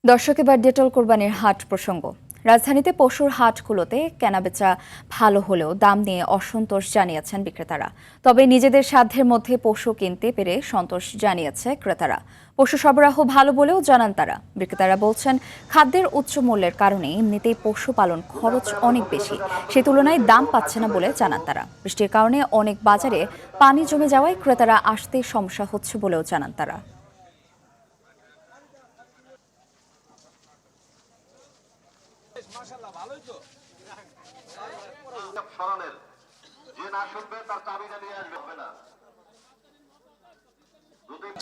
দর্শক, এবার ডেটল কোরবানির হাট প্রসঙ্গ। রাজধানীতে পশুর হাটগুলোতে কেনাবেচা ভালো হলেও দাম নিয়ে অসন্তোষ জানিয়েছেন বিক্রেতারা। তবে নিজেদের সাধ্যের মধ্যে পশু কিনতে পেরে সন্তোষ জানিয়েছে ক্রেতারা। পশু সরবরাহ ভালো বলেও জানান তারা। বিক্রেতারা বলছেন, খাদ্যের উচ্চ মূল্যের কারণে এমনিতেই পশুপালন খরচ অনেক বেশি, সে তুলনায় দাম পাচ্ছে না বলে জানান তারা। বৃষ্টির কারণে অনেক বাজারে পানি জমে যাওয়ায় ক্রেতারা আসতে সমস্যা হচ্ছে বলেও জানান তারা।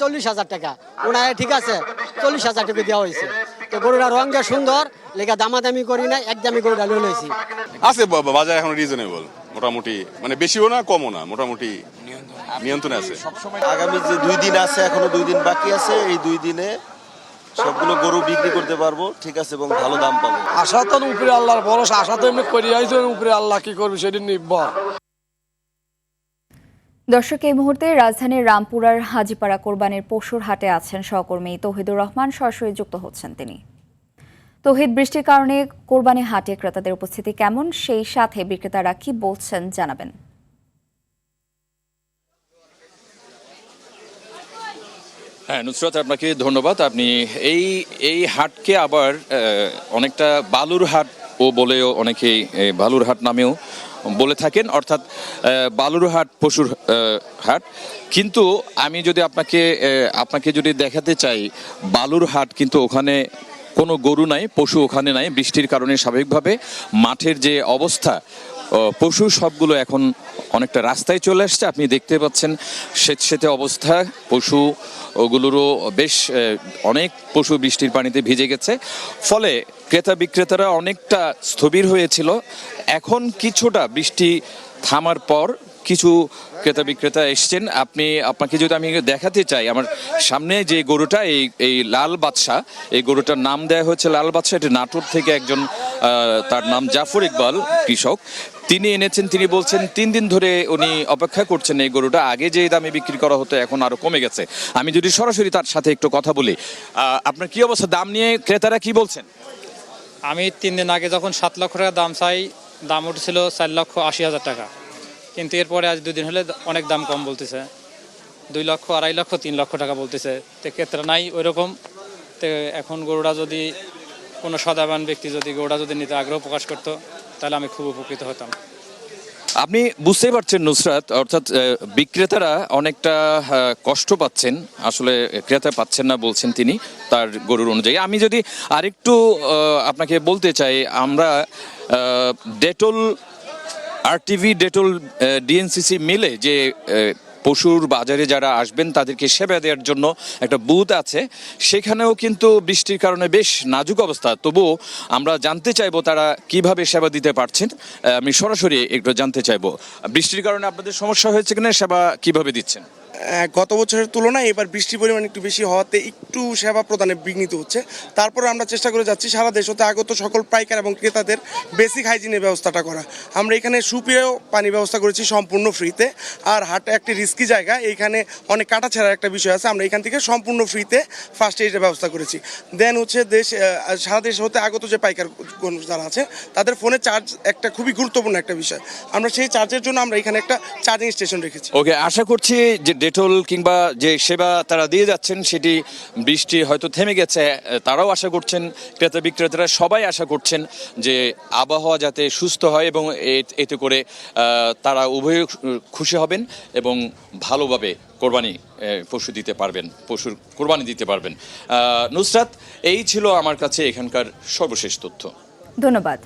$40,000 টাকা ওনায় ঠিক আছে, $40,000 টাকা দেওয়া হয়েছে। তো গরুটা রঙটা সুন্দর লেখা দামাদামি করি না, একদমই গরুটা নিয়ে লইছি। আছে বাজার এখন রিজনেবল, মোটামুটি মানে বেশিও না কমও না, মোটামুটি নিয়ন্ত্রণে আছে। আগামী যে 2 দিন আছে, এখনো 2 দিন বাকি আছে, এই 2 দিনে সবগুলো গরু বিক্রি করতে পারবো, ঠিক আছে, এবং ভালো দাম পাবো। আশা তো উপরে আল্লাহর ভরসা, আশা তো এমনি করি আইছে, উপরে আল্লাহ কি করবে সেদিন নির্ভর। দর্শক, এই মুহূর্তে রাজধানীর রামপুরার হাজীপাড়া কোরবানির পশুর হাটে আছেন সহকর্মী তৌহিদুর রহমান। সরাসরি যুক্ত হচ্ছেন তিনি। তৌহিদ, বৃষ্টির কারণে কোরবানি হাটে ক্রেতাদের উপস্থিতি কেমন, সেই সাথে বিক্রেতারা কি বলছেন জানাবেন। হ্যাঁ নুসরাত, আপনাকে ধন্যবাদ। আপনি এই হাটকে আবার অনেকটা বালুর হাট বলেও অনেকেই বালুর হাট নামেও বলে থাকেন, অর্থাৎ বালুর হাট পশুর হাট। কিন্তু আমি যদি আপনাকে যদি দেখাতে চাই, বালুর হাট কিন্তু ওখানে কোনো গরু নাই, পশু ওখানে নাই। বৃষ্টির কারণে স্বাভাবিকভাবে মাঠের যে অবস্থা, পশু সবগুলো এখন অনেকটা রাস্তায় চলে আসছে। আপনি দেখতে পাচ্ছেন স্যাঁতস্যাঁতে অবস্থা, পশু ওগুলোরও বেশ অনেক পশু বৃষ্টির পানিতে ভিজে গেছে। ফলে ক্রেতা বিক্রেতারা অনেকটা স্থবির হয়েছিল। এখন কিছুটা বৃষ্টি থামার পর কিছু ক্রেতা বিক্রেতা এসছেন। আপনাকে যদি আমি দেখাতে চাই, আমার সামনে যে গরুটা, এই লাল বাদশা, এই গরুটার নাম দেওয়া হয়েছে লাল বাদশা। এটি নাটোর থেকে একজন, তার নাম জাফর ইকবাল কৃষক, তিনি এনেছেন। তিনি বলছেন 3 দিন ধরে উনি অপেক্ষা করছেন এই গরুটা। আগে যে দামে বিক্রি করা হতো এখন আরো কমে গেছে। আমি যদি সরাসরি তার সাথে একটু কথা বলি, আপনার কি অবস্থা, দাম নিয়ে ক্রেতারা কি বলছেন? আমি 3 দিন আগে যখন 7 লক্ষ টাকা দাম চাই, দাম উঠেছিল 4,80,000 টাকা। কিন্তু এরপরে আজ 2 দিন হলে অনেক দাম কম বলতেছে, 2 লক্ষ, 2.5 লক্ষ, 3 লক্ষ টাকা বলতেছে। তো ক্ষেত্রে নাই ওই রকম। তো এখন গরুটা যদি কোনো সদাবান ব্যক্তি যদি গরুটা যদি নিতে আগ্রহ প্রকাশ করতো, তাহলে আমি খুব উপকৃত হতাম। আপনি বুঝতেই পারছেন নুসরাত, অর্থাৎ বিক্রেতারা অনেকটা কষ্ট পাচ্ছেন, আসলে ক্রেতা পাচ্ছেন না বলছেন তিনি তার গরুর অনুযায়ী। আমি যদি আরেকটু আপনাকে বলতে চাই, আমরা ডেটল আরটিভি, ডেটল ডিএনসিসি মিলে যে পশুর বাজারে যারা আসবেন তাদেরকে সেবা দেওয়ার জন্য একটা বুথ আছে, সেখানেও কিন্তু বৃষ্টির কারণে বেশ নাজুক অবস্থা। তবুও আমরা জানতে চাইবো তারা কিভাবে সেবা দিতে পারছেন। আমি সরাসরি একটু জানতে চাইবো, বৃষ্টির কারণে আপনাদের সমস্যা হয়েছে কিনা, সেবা কিভাবে দিচ্ছেন? গত বছরের তুলনায় এবার বৃষ্টির পরিমাণ একটু বেশি হওয়াতে একটু সেবা প্রদানে বিঘ্নিত হচ্ছে। তারপরে আমরা চেষ্টা করে যাচ্ছি সারা দেশ হতে আগত সকল পাইকার এবং ক্রেতাদের বেসিক হাইজিনের ব্যবস্থাটা করা। আমরা এখানে সুপেয় পানি ব্যবস্থা করেছি সম্পূর্ণ ফ্রিতে। আর হাটে একটি রিস্কি জায়গা, এইখানে অনেক কাটাছেঁড়ার একটা বিষয় আছে। আমরা এখান থেকে সম্পূর্ণ ফ্রিতে ফার্স্ট এইডের ব্যবস্থা করেছি। দেন হচ্ছে সারা দেশ হতে আগত যে পাইকার যারা আছে তাদের ফোনে চার্জ একটা খুবই গুরুত্বপূর্ণ একটা বিষয়। আমরা সেই চার্জের জন্য আমরা এখানে একটা চার্জিং স্টেশন রেখেছি। ওকে, আশা করছি যে ডেটল কিংবা যে সেবা তারা দিয়ে যাচ্ছেন সেটি, বৃষ্টি হয়তো থেমে গেছে, তারাও আশা করছেন, ক্রেতা বিক্রেতারা সবাই আশা করছেন যে আবহাওয়া যাতে সুস্থ হয় এবং এতে করে তারা উভয় খুশি হবেন এবং ভালোভাবে পশু দিতে পারবেন, পশুর কোরবানি দিতে পারবেন। নুসরাত, এই ছিল আমার কাছে এখানকার সর্বশেষ তথ্য। ধন্যবাদ।